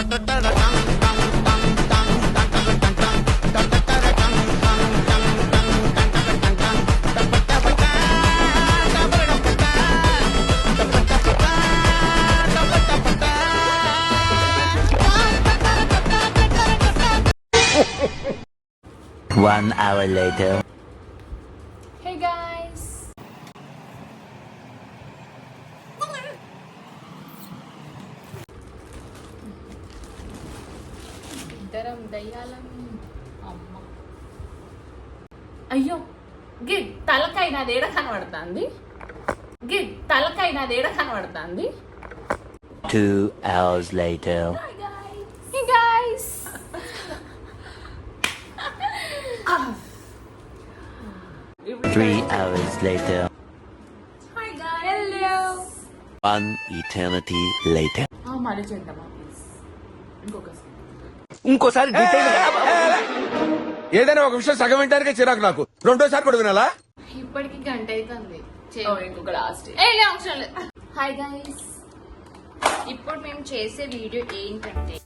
1 hour later. Hey guys. ఇద్దరం దయ్యాలం. అమ్మ అయ్యో గిడ్ తలకాయ నాది ఏడ కనబడుతుంది. 2 hours later. Hey guys. 3 hours later. Hi guys. Hello. 1 eternity later. మళ్ళీ చేద్దామా ప్లీజ్ ఇంకోసారి ఏదైనా ఒక విషయం సగం వింటానికే చిరాకు నాకు. రెండోసారి కూడా వినాలా? ఇప్పటికి గంట అవుతుంది. ఇంకొక లాస్ట్ అవసరం లేదు. హాయ్ గైస్, ఇప్పుడు మేము చేసే వీడియో ఏంటంటే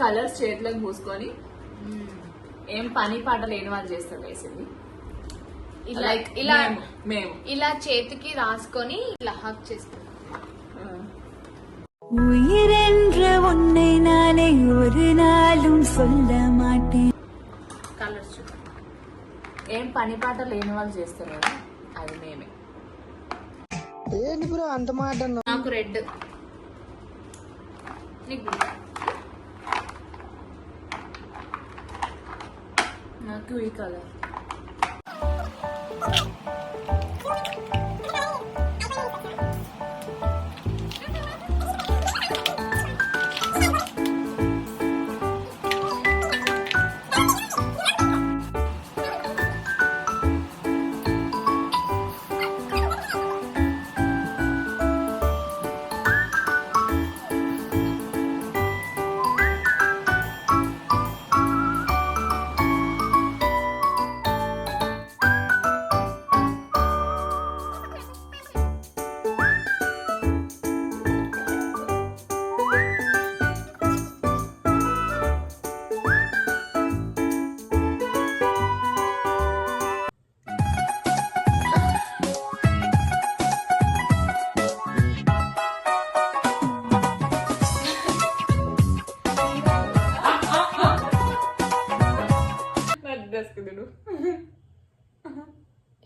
కలర్స్ చేతులకు పూసుకొని ఏం పని పాట లేని వాళ్ళు చేస్తారు వేసింది. ఇలా చేతికి రాసుకొని ఇలా హక్ చేసుకుంటాం. కలర్స్ చూడండి, ఏం పని పాట లేని వాళ్ళు చేస్తారు కదా, అది మేమే. అంత మాట నాకు రెడ్, నీకు నాకు ఈ కలర్.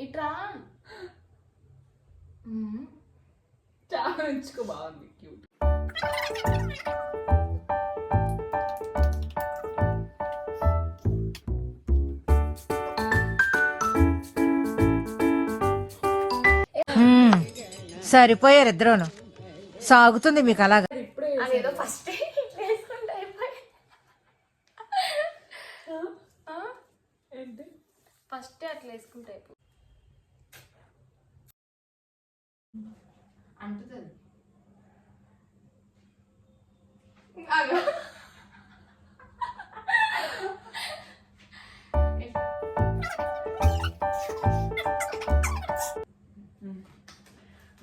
ఇట్రా చాలా మంచిగా బాగుంది, క్యూట్. సరిపోయారు ఇద్దరును. సాగుతుంది మీకు అలాగా. అదేదో ఫస్ట్ అట్లా వేసుకుంటే అంటుతుంది.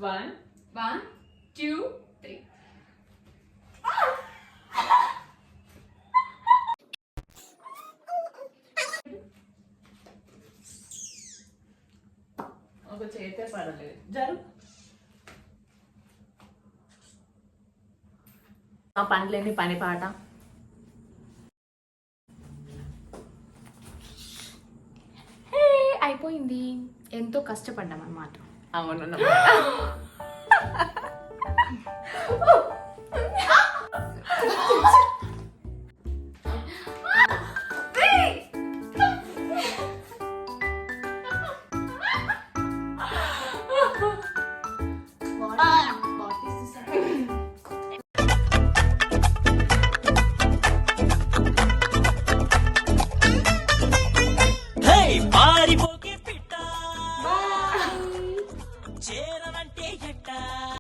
One, two, three. ఒక చేతే పడలేదు. జరు ఆ పనులేని పని పాట. అయిపోయింది. ఎంతో కష్టపడ్డాం అన్నమాట. అవును.